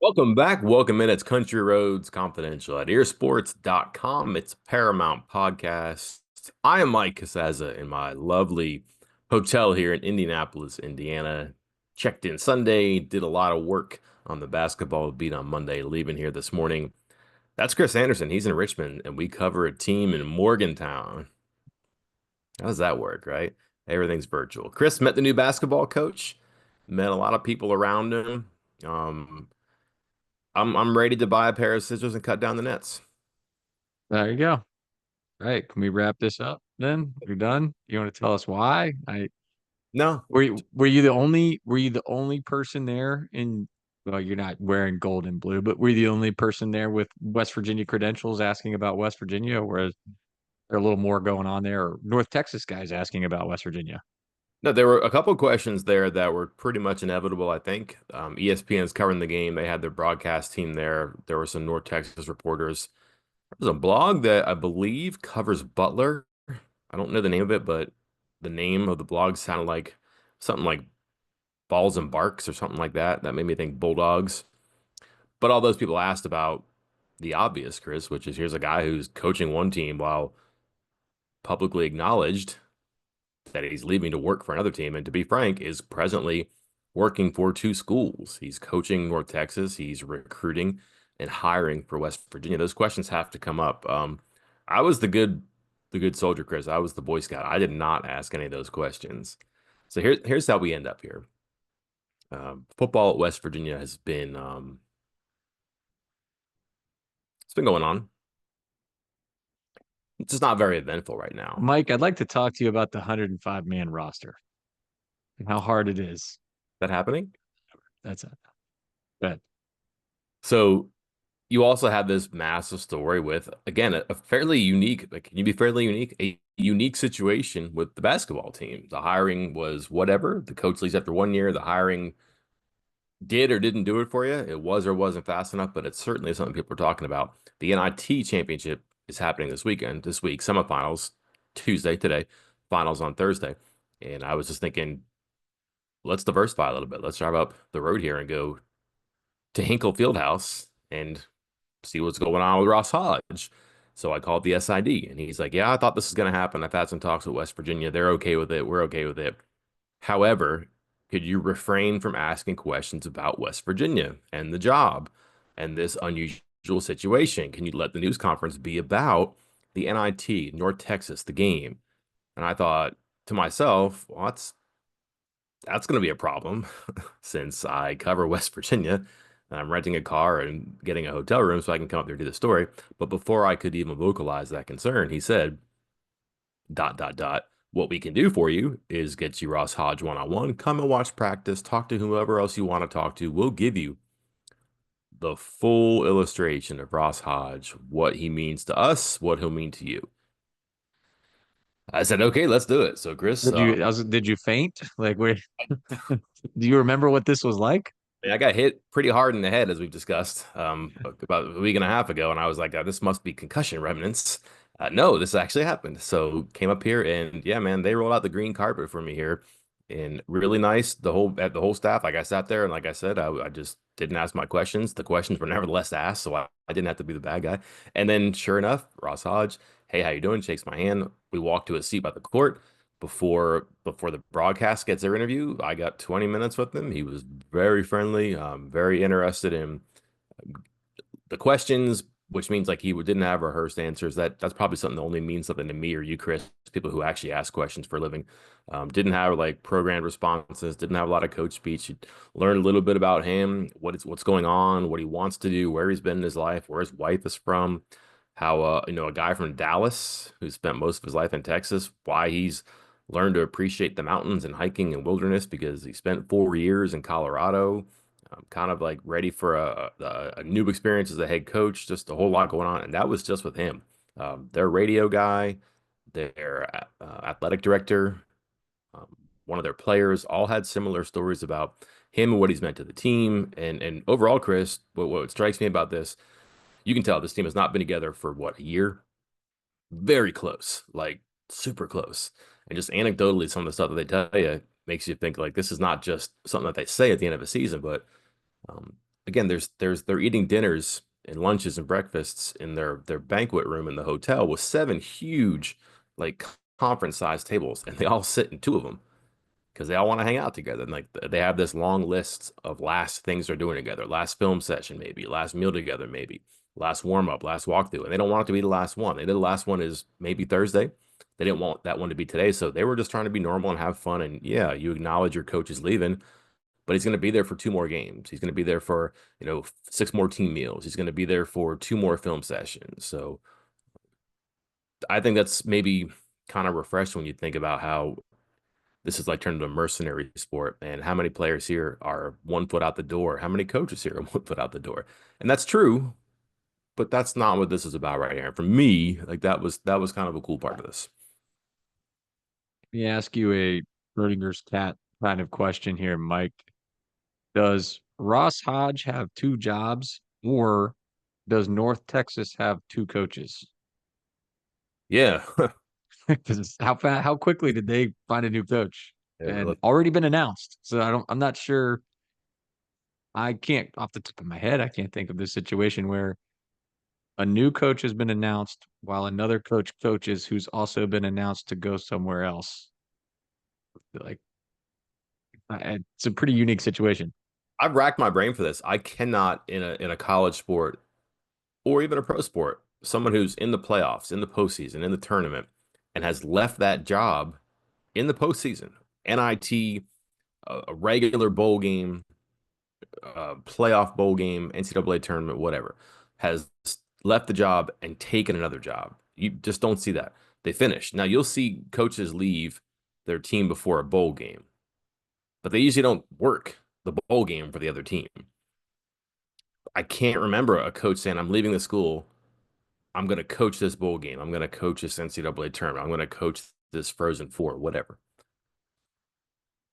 Welcome back. Welcome in. It's Country Roads Confidential at earsports.com. It's Paramount Podcast. I am Mike Casaza in my lovely hotel here in Indianapolis, Indiana. Checked in Sunday, did a lot of work on the basketball beat on Monday, leaving here this morning. That's Chris Anderson. He's in Richmond, and we cover a team in Morgantown. How does that work, right? Everything's virtual. Chris met the new basketball coach, met a lot of people around him. I'm ready to buy a pair of scissors and cut down the nets. There you go. All right, can we wrap this up then? You're done? You want to tell us why? I No, were you the only person there in well, you're not wearing gold and blue, but were you the only person there with West Virginia credentials asking about West Virginia, or is there a little more going on there? Or North Texas guys asking about West Virginia? no, there were a couple of questions there that were pretty much inevitable, I think. ESPN's covering the game. They had their broadcast team there. There were some North Texas reporters. There's a blog that I believe covers Butler. I don't know the name of it, but the name of the blog sounded like something like Balls and Barks or something like that. That made me think Bulldogs. But all those people asked about the obvious, Chris, which is here's a guy who's coaching one team while publicly acknowledged that he's leaving to work for another team, and to be frank, is presently working for two schools. He's coaching North Texas, he's recruiting and hiring for West Virginia. Those questions have to come up. I was the good soldier, Chris. I was the Boy Scout. I did not ask any of those questions. So here's how we end up here. Football at West Virginia has been it's been going on. It's just not very eventful right now. Is Mike, I'd like to talk to you about the 105-man roster and how hard it is. that happening? That's it. But So you also have this massive story with, again, a fairly unique, like, can you be fairly unique? A unique situation with the basketball team. The hiring was whatever. The coach leaves after 1 year. The hiring did or didn't do it for you. It was or wasn't fast enough, but it's certainly something people are talking about. The NIT championship is happening this weekend, this week, semifinals Tuesday, today, finals on Thursday. And I was just thinking, let's diversify a little bit. Let's drive up the road here and go to Hinkle Fieldhouse and see what's going on with Ross Hodge. So I called the SID and he's like, yeah, I thought this was going to happen. I've had some talks with West Virginia. They're okay with it. We're okay with it. However, could you refrain from asking questions about West Virginia and the job and this unusual situation? Can you let the news conference be about the NIT, North Texas, the game? And I thought to myself, well, that's going to be a problem since I cover West Virginia and I'm renting a car and getting a hotel room so I can come up there and do the story. But before I could even vocalize that concern, he said, dot, dot, dot. What we can do for you is get you Ross Hodge one-on-one. Come and watch practice. Talk to whoever else you want to talk to. We'll give you the full illustration of Ross Hodge, what he means to us, what he'll mean to you. I said, okay, let's do it. So, Chris, did you faint? Like, wait, do you remember what this was like? I got hit pretty hard in the head, as we've discussed, about a week and a half ago, and I was like, this must be concussion remnants. No, this actually happened. So came up here, and yeah, man, they rolled out the green carpet for me here, and really nice. The whole staff, like I sat there, and like I said, I just didn't ask my questions. The questions were nevertheless asked, so I didn't have to be the bad guy. And then, sure enough, Ross Hodge, hey, how you doing? Shakes my hand. We walk to a seat by the court before the broadcast gets their interview. I got 20 minutes with him. He was very friendly, very interested in the questions, which means like he didn't have rehearsed answers. That's probably something that only means something to me or you, Chris, people who actually ask questions for a living. Didn't have like programmed responses, didn't have a lot of coach speech. You learn a little bit about him, what's going on, what he wants to do, where he's been in his life, where his wife is from, how a guy from Dallas who spent most of his life in Texas, why he's learned to appreciate the mountains and hiking and wilderness because he spent 4 years in Colorado. I'm kind of like ready for a new experience as a head coach, just a whole lot going on. And that was just with him. Their radio guy, their athletic director, um, one of their players all had similar stories about him and what he's meant to the team. And overall, Chris, what strikes me about this, you can tell this team has not been together for what, a year? Very close, like super close. And just anecdotally, some of the stuff that they tell you makes you think like this is not just something that they say at the end of a season, but um, again, they're eating dinners and lunches and breakfasts in their banquet room in the hotel with seven huge like conference sized tables, and they all sit in two of them because they all want to hang out together. And like they have this long list of last things they're doing together, last film session, maybe, last meal together, maybe, last warm up, last walkthrough. And they don't want it to be the last one. They did the last one is maybe Thursday. They didn't want that one to be today. So they were just trying to be normal and have fun. And yeah, you acknowledge your coach is leaving, but he's going to be there for two more games. He's going to be there for, six more team meals. He's going to be there for two more film sessions. So I think that's maybe kind of refreshing when you think about how this is like turned into a mercenary sport, and how many players here are 1 foot out the door, how many coaches here are 1 foot out the door. And that's true, but that's not what this is about right here. And for me, like that was kind of a cool part of this. Let me ask you a Schrodinger's cat kind of question here, Mike. Does Ross Hodge have two jobs, or does North Texas have two coaches? Yeah. Because how quickly did they find a new coach? And Look, already been announced. So I'm not sure. I can't off the top of my head, I can't think of this situation where a new coach has been announced while another coach coaches who's also been announced to go somewhere else. Like it's a pretty unique situation. I've racked my brain for this. I cannot in a college sport or even a pro sport, someone who's in the playoffs, in the postseason, in the tournament, and has left that job in the postseason, NIT, a regular bowl game, playoff bowl game, NCAA tournament, whatever, has left the job and taken another job. You just don't see that. They finish. Now you'll see coaches leave their team before a bowl game, but they usually don't work the bowl game for the other team. I can't remember a coach saying, I'm leaving the school. I'm going to coach this bowl game. I'm going to coach this NCAA tournament. I'm going to coach this Frozen Four, whatever,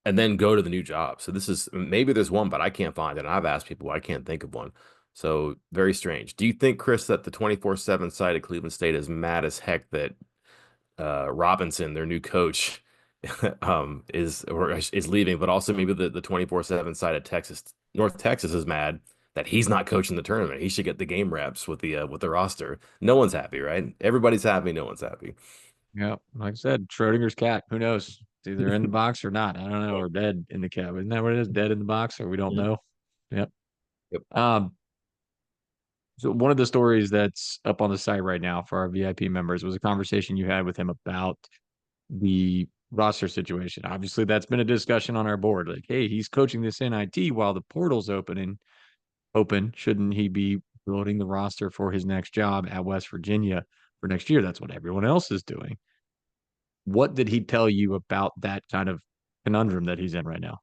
and then go to the new job. So this is maybe there's one, but I can't find it. And I've asked people, I can't think of one. So very strange. Do you think, Chris, that the 24/7 site at Cleveland State is mad as heck that Robinson, their new coach, is leaving, but also maybe the 24/7 side of Texas, North Texas is mad that he's not coaching the tournament. He should get the game reps with the roster. No one's happy, right? Everybody's happy. No one's happy. Yeah, like I said, Schrodinger's cat. Who knows? It's either in the box or not. I don't know, or dead in the cat. Isn't that what it is? Dead in the box, or we don't Mhm. know. Yep. Yep. Um, so one of the stories that's up on the site right now for our VIP members was a conversation you had with him about the roster situation. Obviously, that's been a discussion on our board. Like, hey, he's coaching this NIT while the portal's open. Shouldn't he be building the roster for his next job at West Virginia for next year? That's what everyone else is doing. What did he tell you about that kind of conundrum that he's in right now?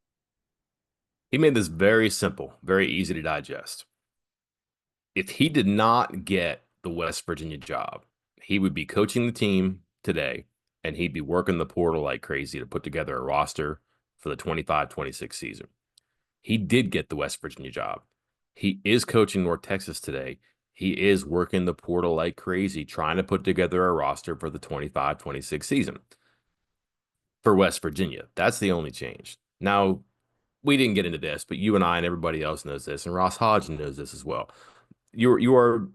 He made this very simple, very easy to digest. If he did not get the West Virginia job, he would be coaching the team today and he'd be working the portal like crazy to put together a roster for the 25-26 season. He did get the West Virginia job. He is coaching North Texas today. He is working the portal like crazy, trying to put together a roster for the 25-26 season for West Virginia. That's the only change. Now, we didn't get into this, but you and I and everybody else knows this, and Ross Hodge knows this as well. You are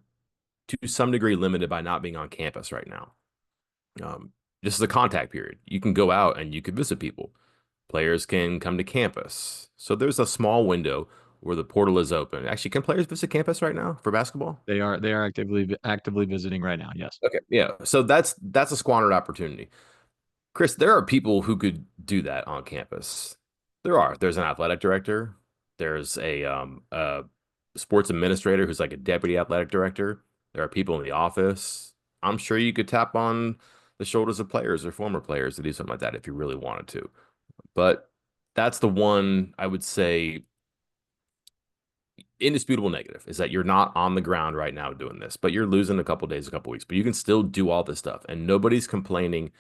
to some degree limited by not being on campus right now. Um, this is a contact period. You can go out and you can visit people. Players can come to campus. So there's a small window where the portal is open. Actually, can players visit campus right now for basketball? They are actively visiting right now. Yes, Okay, yeah. So that's a squandered opportunity. Chris, there are people who could do that on campus. There are. There's an athletic director. There's a sports administrator who's like a deputy athletic director. There are people in the office. I'm sure you could tap on the shoulders of players or former players to do something like that if you really wanted to. But that's the one I would say indisputable negative is that you're not on the ground right now doing this, but you're losing a couple days, a couple weeks, but you can still do all this stuff. And nobody's complaining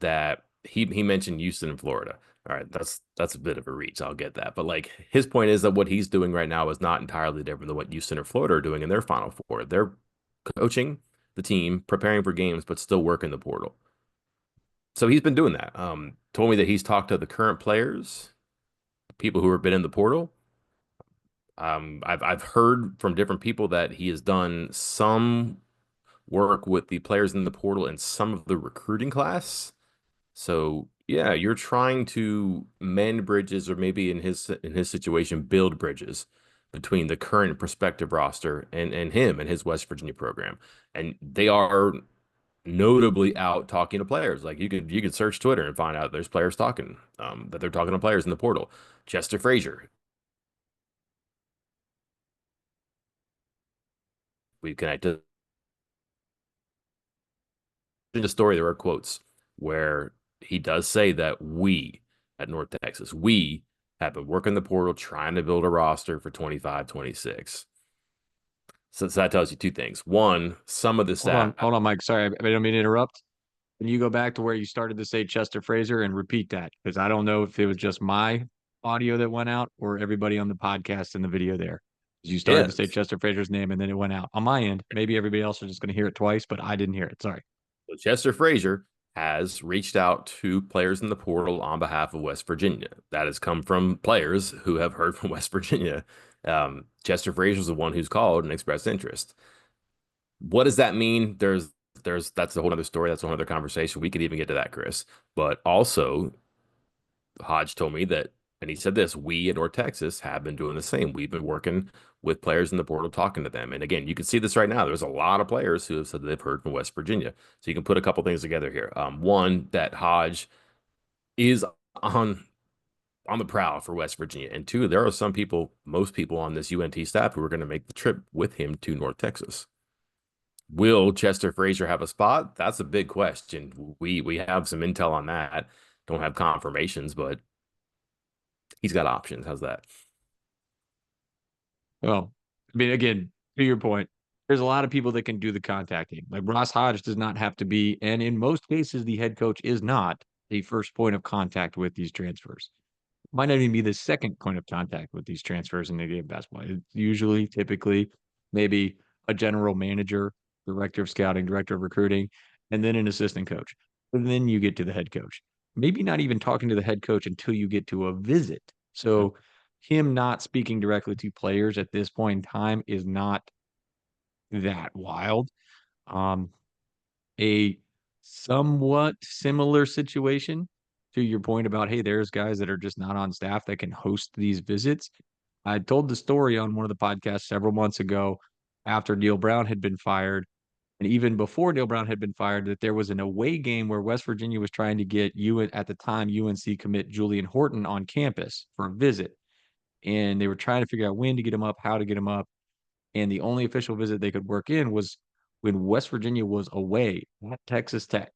that he mentioned Houston and Florida. All right, that's a bit of a reach. I'll get that. But like his point is that what he's doing right now is not entirely different than what Houston or Florida are doing in their Final Four. They're coaching the team, preparing for games, but still working the portal. So he's been doing that. Told me that he's talked to the current players, people who have been in the portal. I've heard from different people that he has done some work with the players in the portal and some of the recruiting class. So yeah, you're trying to mend bridges, or maybe in his situation, build bridges between the current and prospective roster and him and his West Virginia program. And they are notably out talking to players. Like you could search Twitter and find out there's players talking, that they're talking to players in the portal. Chester Frazier, we connected in the story. There are quotes where he does say that we at North Texas, we have been working the portal trying to build a roster for 25, 26. So that tells you two things. One, some of the staff, Hold on, Mike. Sorry, I don't mean to interrupt. Can you go back to where you started to say Chester Frazier and repeat that? Because I don't know if it was just my audio that went out or everybody on the podcast and the video there. You started to say yes. Chester Frazier's name and then it went out on my end. Maybe everybody else is just going to hear it twice, but I didn't hear it. Sorry. So Chester Frazier has reached out to players in the portal on behalf of West Virginia. That has come from players who have heard from West Virginia. Chester Frazier is the one who's called and expressed interest. What does that mean? That's a whole other story. That's a whole other conversation. We could even get to that, Chris. But also, Hodge told me that, and he said this, we in North Texas have been doing the same. We've been working with players in the portal, talking to them. And again, you can see this right now. There's a lot of players who have said they've heard from West Virginia. So you can put a couple things together here. One, that Hodge is on on the prowl for West Virginia. And two, there are some people, most people on this UNT staff who are going to make the trip with him to North Texas. Will Chester Frazier have a spot? That's a big question. We have some intel on that. Don't have confirmations, but he's got options. How's that? Well, I mean, again, to your point, there's a lot of people that can do the contacting. Like Ross Hodge does not have to be, and in most cases, the head coach is not the first point of contact with these transfers. Might not even be the second point of contact with these transfers in the game of basketball. It's usually, typically, maybe a general manager, director of scouting, director of recruiting, and then an assistant coach. And then you get to the head coach. Maybe not even talking to the head coach until you get to a visit. So him not speaking directly to players at this point in time is not that wild. Um, a somewhat similar situation to your point about, hey, there's guys that are just not on staff that can host these visits. I told the story on one of the podcasts several months ago after Neil Brown had been fired, and even before Neil Brown had been fired, that there was an away game where West Virginia was trying to get you at the time UNC commit Julian Horton on campus for a visit. And they were trying to figure out when to get him up, how to get him up. And the only official visit they could work in was when West Virginia was away at Texas Tech.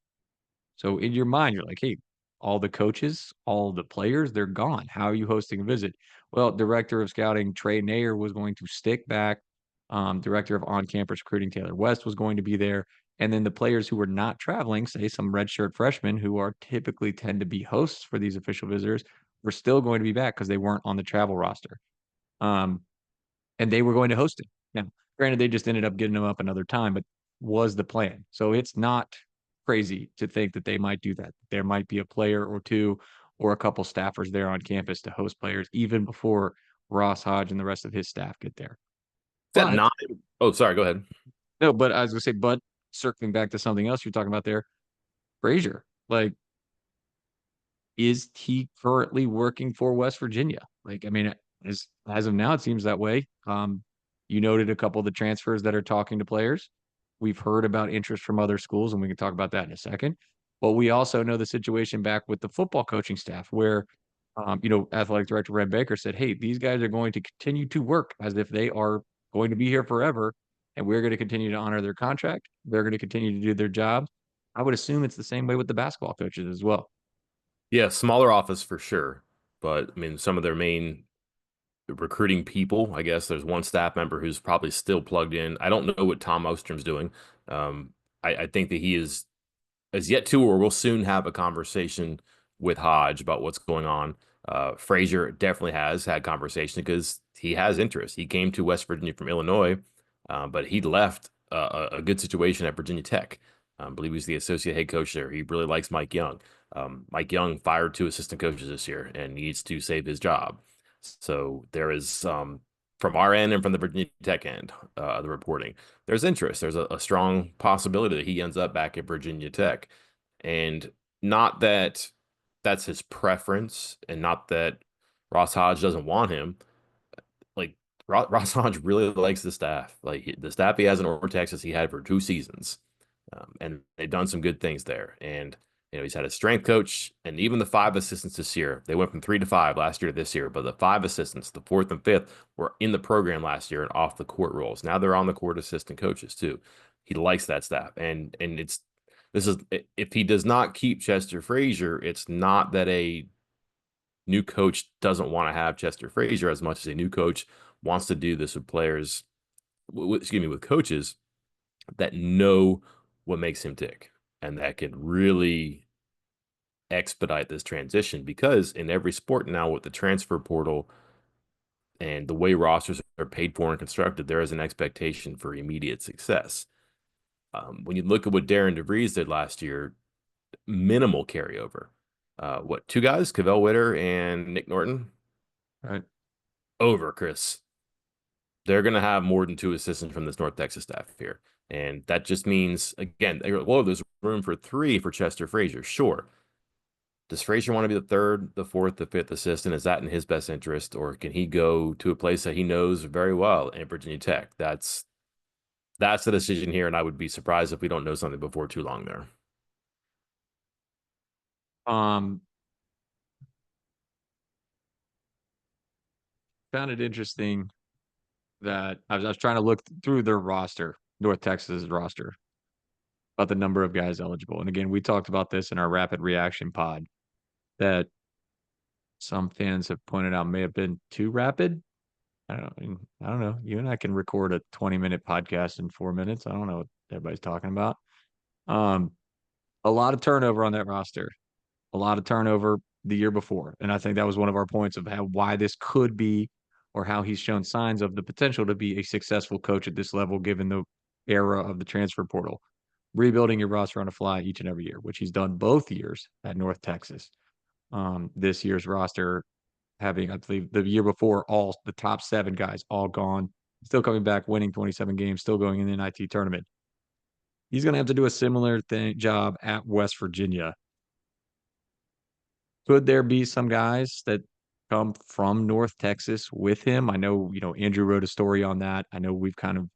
So in your mind, you're like, hey, all the coaches, all the players, they're gone. How are you hosting a visit? Well, director of scouting Trey Nair was going to stick back. Director of on-campus recruiting Taylor West was going to be there. And then the players who were not traveling, say some redshirt freshmen who are typically tend to be hosts for these official visitors, were still going to be back because they weren't on the travel roster. Um, and they were going to host it. Now, granted, they just ended up getting them up another time, but was the plan. So it's not crazy to think that they might do that. There might be a player or two or a couple staffers there on campus to host players even before Ross Hodge and the rest of his staff get there. That But nine? Oh, sorry. Go ahead. no, but I was gonna say, but circling back to something else you're talking about there, Frazier, like, is he currently working for West Virginia? Like, I mean, as of now, it seems that way. You noted a couple of the transfers that are talking to players. We've heard about interest from other schools, and we can talk about that in a second. But we also know the situation back with the football coaching staff, where athletic director Red Baker said, "Hey, these guys are going to continue to work as if they are going to be here forever, and we're going to continue to honor their contract. They're going to continue to do their job." I would assume it's the same way with the basketball coaches as well. Yeah, smaller office for sure. But I mean, some of their main recruiting people, I guess there's one staff member who's probably still plugged in. I don't know what Tom Ostrom's doing. I think that he is yet to, or will soon have a conversation with Hodge about what's going on. Frazier definitely has had conversation because he has interest. He came to West Virginia from Illinois, but he left a good situation at Virginia Tech. I believe he's the associate head coach there. He really likes Mike Young. Mike Young fired two assistant coaches this year and needs to save his job. So there is from our end and from the Virginia Tech end, the reporting, there's interest. There's a strong possibility that he ends up back at Virginia Tech. And not that that's his preference and not that Ross Hodge doesn't want him. Like Ross Hodge really likes the staff. Like the staff he has in North Texas, he had for 2 seasons, and they've done some good things there. And he's had a strength coach, and even the 5 assistants this year. They went from 3 to 5 last year to this year, but the 5 assistants, the fourth and fifth, were in the program last year and off the court roles. Now they're on the court assistant coaches too. He likes that staff, and it's this is if he does not keep Chester Frazier, it's not that a new coach doesn't want to have Chester Frazier as much as a new coach wants to do this with players, excuse me, with coaches that know what makes him tick and that can really expedite this transition because in every sport now with the transfer portal and the way rosters are paid for and constructed, there is an expectation for immediate success. When you look at what Darren DeVries did last year, minimal carryover. What, 2 guys, Cavell Witter and Nick Norton? Right. Over, Chris. They're going to have more than 2 assistants from this North Texas staff here. And that just means, again, well, there's room for 3 for Chester Frazier. Sure. Does Frazier want to be the third, the fourth, the fifth assistant? Is that in his best interest? Or can he go to a place that he knows very well in Virginia Tech? That's the decision here. And I would be surprised if we don't know something before too long there. Um, Found it interesting that I was trying to look through their roster, North Texas roster, about the number of guys eligible. And again, we talked about this in our rapid reaction pod that some fans have pointed out may have been too rapid. I don't know. You and I can record a 20-minute podcast in 4 minutes. I don't know what everybody's talking about. Um, a lot of turnover on that roster, a lot of turnover the year before. And I think that was one of our points of why this could be or how he's shown signs of the potential to be a successful coach at this level, given the era of the transfer portal. Rebuilding your roster on a fly each and every year, which he's done both years at North Texas. This year's roster having, I believe, the year before, all the top 7 guys all gone, still coming back, winning 27 games, still going in the NIT tournament. He's going to have to do a similar job at West Virginia. Could there be some guys that come from North Texas with him? I know, Andrew wrote a story on that. I know we've kind of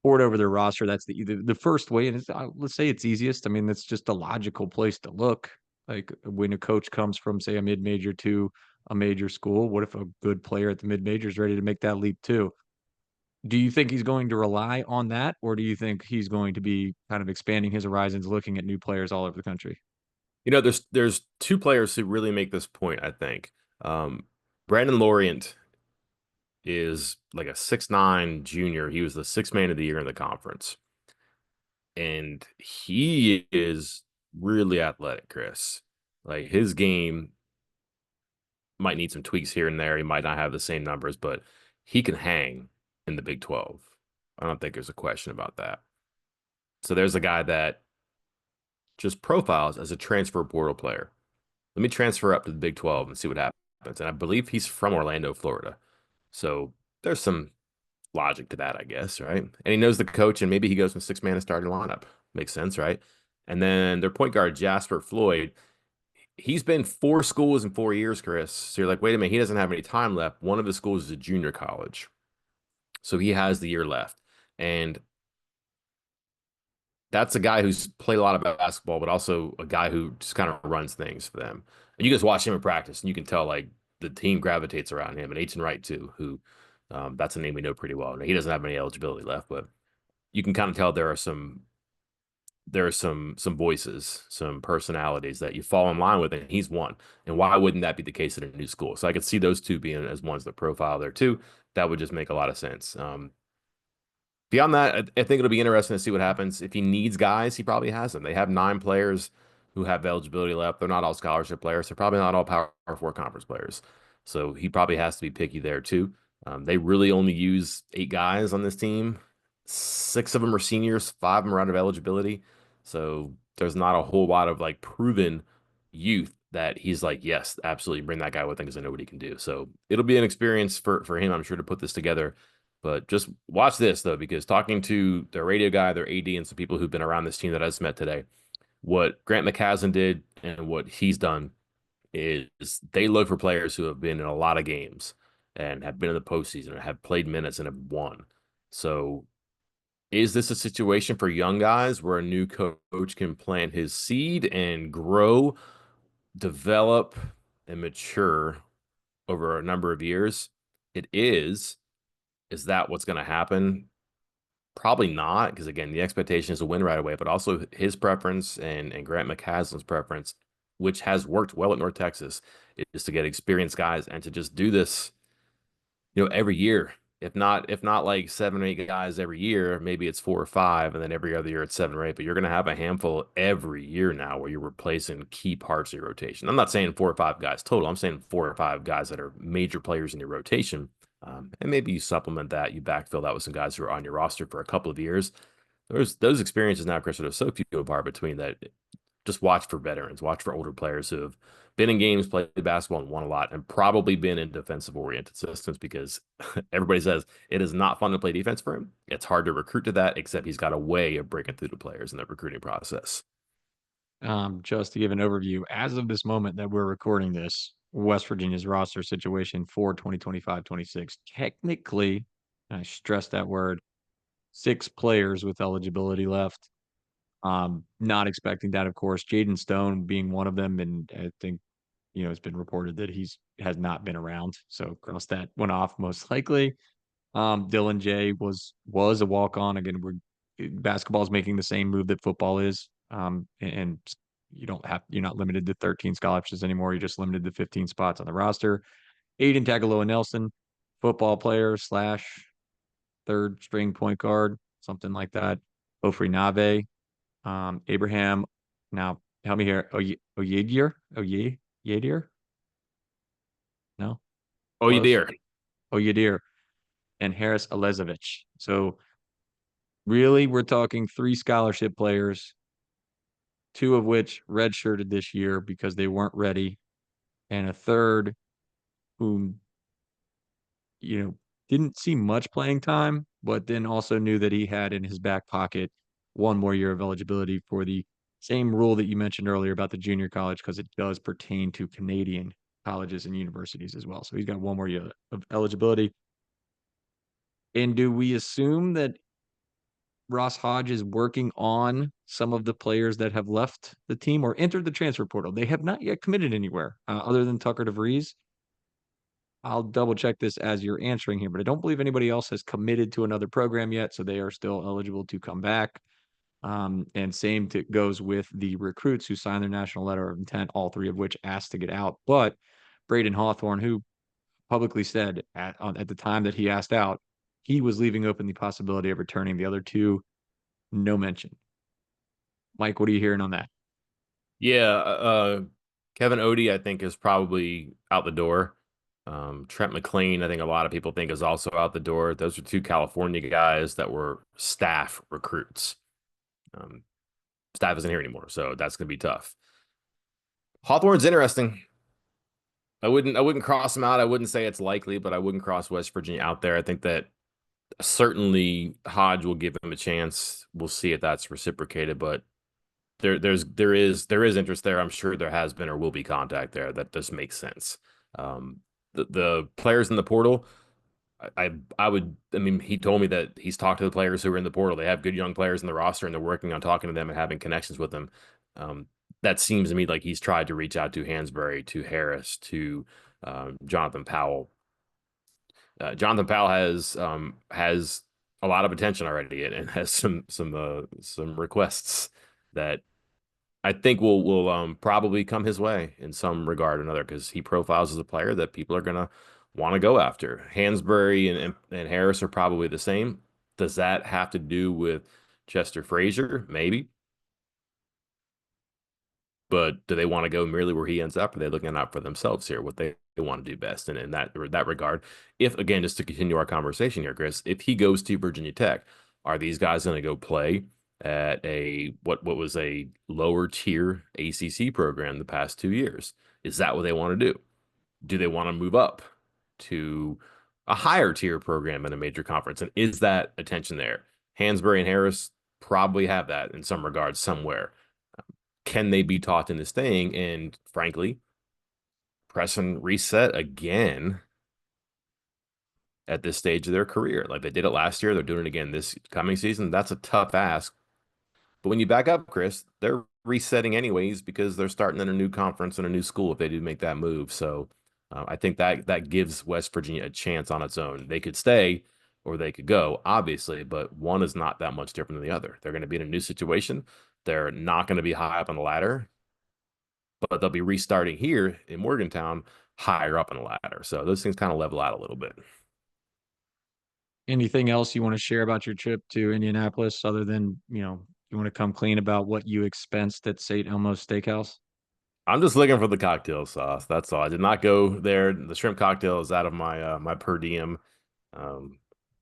poured over their roster. That's the first way, and let's say it's easiest. I mean, that's just a logical place to look. Like when a coach comes from, say, a mid-major to a major school, what if a good player at the mid-major is ready to make that leap too? Do you think he's going to rely on that, or do you think he's going to be kind of expanding his horizons, looking at new players all over the country? There's 2 players who really make this point, I think. Brandon Lorient is like a 6'9" junior. He was the sixth man of the year in the conference. And he is really athletic, Chris. Like his game might need some tweaks here and there. He might not have the same numbers, but he can hang in the Big 12. I don't think there's a question about that. So there's a guy that just profiles as a transfer portal player. Let me transfer up to the Big 12 and see what happens. And I believe he's from Orlando, Florida. So there's some logic to that, I guess, right? And he knows the coach, and maybe he goes from 6 man to starting lineup. Makes sense, right? And then their point guard, Jasper Floyd, he's been 4 schools in 4 years, Chris. So you're like, wait a minute, he doesn't have any time left. One of his schools is a junior college. So he has the year left. And that's a guy who's played a lot of basketball, but also a guy who just kind of runs things for them. And you just watch him in practice, and you can tell like the team gravitates around him. And Aiton Wright too, who that's a name we know pretty well. He doesn't have any eligibility left, but you can kind of tell there are some voices, some personalities that you fall in line with, and he's one. And why wouldn't that be the case at a new school? So I could see those 2 being as ones that profile there too. That would just make a lot of sense. Beyond that, I think it'll be interesting to see what happens. If he needs guys, he probably has them. They have 9 players who have eligibility left. They're not all scholarship players. They're probably not all Power 4 conference players. So he probably has to be picky there too. They really only use 8 guys on this team. 6 of them are seniors. 5 of them are out of eligibility. So there's not a whole lot of like proven, youth that he's like, yes, absolutely bring that guy with him because I know what he can do. So it'll be an experience for him, I'm sure, to put this together. But just watch this though, because talking to their radio guy, their AD, and some people who've been around this team that I just met today, what Grant McCasland did and what he's done is they look for players who have been in a lot of games and have been in the postseason and have played minutes and have won. So is this a situation for young guys where a new coach can plant his seed and grow, develop, and mature over a number of years? It is. Is that what's going to happen? Probably not, because again, the expectation is to win right away, but also his preference and Grant McCasland's preference, which has worked well at North Texas, is to get experienced guys and to just do this, every year. If not like 7 or 8 guys every year, maybe it's 4 or 5, and then every other year it's 7 or 8. But you're gonna have a handful every year now where you're replacing key parts of your rotation. I'm not saying 4 or 5 guys total. I'm saying 4 or 5 guys that are major players in your rotation. And maybe you supplement that, you backfill that with some guys who are on your roster for a couple of years. There's those experiences now, Chris, that are so few and far between that just watch for veterans, watch for older players who have been in games, played basketball, and won a lot, and probably been in defensive oriented systems because everybody says it is not fun to play defense for him. It's hard to recruit to that, except he's got a way of breaking through the players in the recruiting process. Just to give an overview, as of this moment that we're recording this, West Virginia's roster situation for 2025-26, technically, and I stress that word, 6 players with eligibility left. Not expecting that, of course. Jaden Stone being one of them, and I think it's been reported that has not been around. So cross that one off most likely. Dylan J was a walk on. Again, basketball is making the same move that football is. And you're not limited to 13 scholarships anymore. You're just limited to 15 spots on the roster. Aiden Tagaloa Nelson, football player / third string point guard, something like that. Ofri Nave, Abraham. Now help me here. Oyedir? No, Oh, you close. dear. Oyedir and Harris Alezovich. So really, we're talking 3 scholarship players, 2 of which redshirted this year because they weren't ready, and a third whom didn't see much playing time, but then also knew that he had in his back pocket 1 more year of eligibility for the same rule that you mentioned earlier about the junior college, because it does pertain to Canadian colleges and universities as well. So he's got 1 more year of eligibility. And do we assume that Ross Hodge is working on some of the players that have left the team or entered the transfer portal? They have not yet committed anywhere other than Tucker DeVries. I'll double check this as you're answering here, but I don't believe anybody else has committed to another program yet, so they are still eligible to come back. And same goes with the recruits who signed their national letter of intent, all 3 of which asked to get out. But Braden Hawthorne, who publicly said at the time that he asked out, he was leaving open the possibility of returning. The other 2, no mention. Mike, what are you hearing on that? Yeah, Kevin Odie, I think, is probably out the door. Trent McLean, I think a lot of people think is also out the door. Those are 2 California guys that were staff recruits. Um, Staff isn't here anymore, so that's going to be tough. Hawthorne's interesting. I wouldn't cross him out. I wouldn't say it's likely, but I wouldn't cross West Virginia out there. I think that certainly Hodge will give him a chance. We'll see if that's reciprocated, but there is interest there. I'm sure there has been or will be contact there. That just makes sense. The players in the portal, I mean, he told me that he's talked to the players who are in the portal. They have good young players in the roster, and they're working on talking to them and having connections with them. That seems to me like he's tried to reach out to Hansberry, to Harris, to Jonathan Powell. Jonathan Powell has a lot of attention already and has some requests that I think will probably come his way in some regard or another because he profiles as a player that people are gonna want to go after. Hansberry and Harris are probably the same. Does that have to do with Chester Frazier? Maybe. But do they want to go merely where he ends up? Are they looking out for themselves here, what they want to do best? And in that regard, if again, just to continue our conversation here, Chris, if he goes to Virginia Tech, are these guys going to go play at a what was a lower tier ACC program the past 2 years. Is that what they want to do? Do they want to move up to a higher tier program in a major conference? And is that attention there? Hansberry and Harris probably have that in some regards somewhere. Can they be taught in this thing? And frankly, press and reset again at this stage of their career. Like they did it last year, they're doing it again this coming season. That's a tough ask. But when you back up, Chris, they're resetting anyways because they're starting in a new conference and a new school if they do make that move. So I think that gives West Virginia a chance on its own. They could stay or they could go, obviously, but one is not that much different than the other. They're going to be in a new situation. They're not going to be high up on the ladder, but they'll be restarting here in Morgantown higher up on the ladder. So those things kind of level out a little bit. Anything else you want to share about your trip to Indianapolis other than, you want to come clean about what you expensed at St. Elmo's Steakhouse? I'm just looking for the cocktail sauce. That's all. I did not go there. The shrimp cocktail is out of my per diem. Um,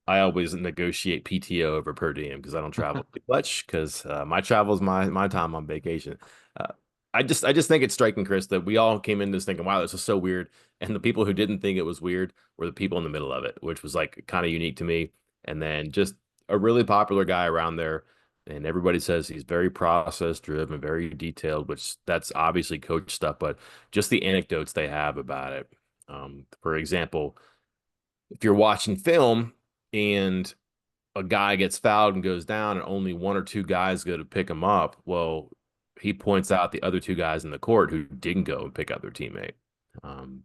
I always negotiate PTO over per diem because I don't travel too much because my travel is my time on vacation. Uh, I just think it's striking, Chris, that we all came into this thinking, wow, this is so weird. And the people who didn't think it was weird were the people in the middle of it, which was like kind of unique to me. And then just a really popular guy around there. And everybody says he's very process driven, very detailed, which that's obviously coach stuff, but just the anecdotes they have about it. For example, if you're watching film and a guy gets fouled and goes down and only one or two guys go to pick him up, well, he points out the other two guys in the court who didn't go and pick up their teammate. Um,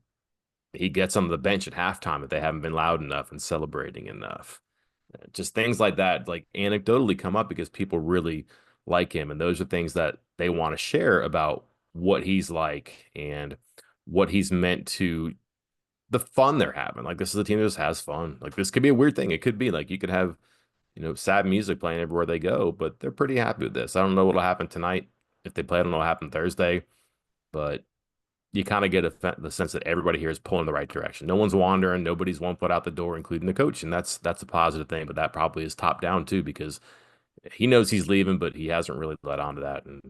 he gets on the bench at halftime if they haven't been loud enough and celebrating enough. Just things like that, like anecdotally come up because people really like him. And those are things that they want to share about what he's like and what he's meant to the fun they're having. Like this is a team that just has fun. Like this could be a weird thing. It could be like you could have, sad music playing everywhere they go, but they're pretty happy with this. I don't know what'll happen tonight if they play. I don't know what happened Thursday, but you kind of get the sense that everybody here is pulling in the right direction. No one's wandering. Nobody's 1 foot out the door, including the coach, and that's a positive thing. But that probably is top down too because he knows he's leaving, but he hasn't really let on to that, and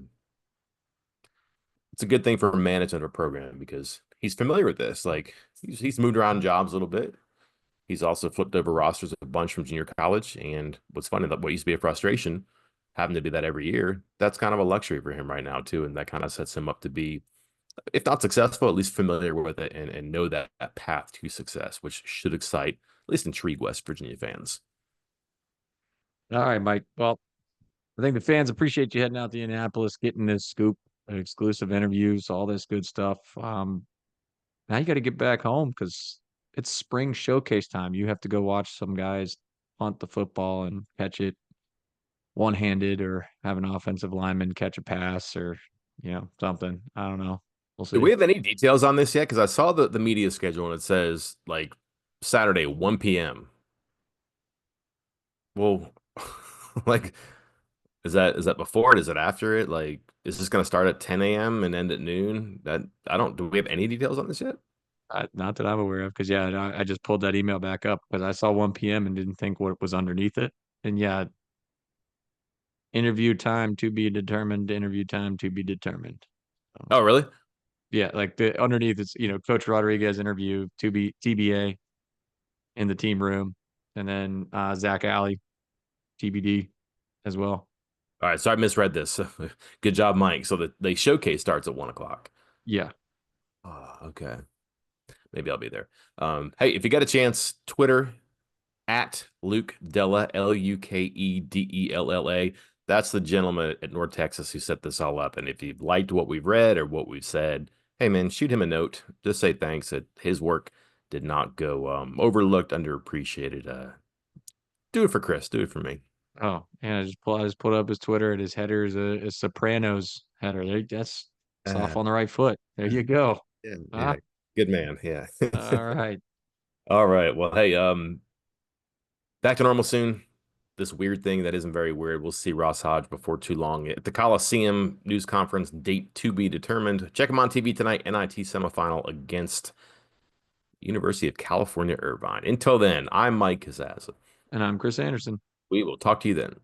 it's a good thing for management of a program because he's familiar with this. Like he's moved around jobs a little bit. He's also flipped over rosters a bunch from junior college. And what's funny, that what used to be a frustration, having to do that every year, that's kind of a luxury for him right now, too. And that kind of sets him up to be, if not successful, at least familiar with it and know that path to success, which should excite, at least intrigue West Virginia fans. All right, Mike. Well, I think the fans appreciate you heading out to Indianapolis, getting this scoop, exclusive interviews, all this good stuff. Now you got to get back home because it's spring showcase time. You have to go watch some guys punt the football and catch it one-handed, or have an offensive lineman catch a pass, or something. I don't know. We'll Do we see. have any details on this yet? Because I saw the media schedule and it says like Saturday, 1 p.m. Well, like is that before it? Is it after it? Like, is this going to start at 10 a.m. and end at noon? That I don't. Do we have any details on this yet? Not that I'm aware of, because yeah, I just pulled that email back up because I saw 1 p.m. and didn't think what was underneath it. And yeah, interview time to be determined. Interview time to be determined. So, Oh, really? yeah, like the underneath is Coach Rodriguez interview to be TBA in the team room, and then Zach Alley TBD as well. All right. So I misread this. Good job, Mike. So the showcase starts at 1 o'clock. Yeah, Oh, okay. Maybe I'll be there. Hey, if you get a chance, Twitter at Luke Della, Lukedella. That's the gentleman at North Texas who set this all up. And if you've liked what we've read or what we've said, hey man, shoot him a note. Just say thanks that his work did not go overlooked, underappreciated. Do it for Chris. Do it for me. oh, and I just put up his Twitter, and his header is a Sopranos header. That's Uh, off on the right foot. There you go. yeah, yeah. Ah, Good man. Yeah. all right. All right. Well, hey, back to normal soon. This weird thing that isn't very weird. We'll see Ross Hodge before too long at the Coliseum news conference, date to be determined. Check him on TV tonight, NIT semifinal against University of California, Irvine. Until then, I'm Mike Kazaza. And I'm Chris Anderson. We will talk to you then.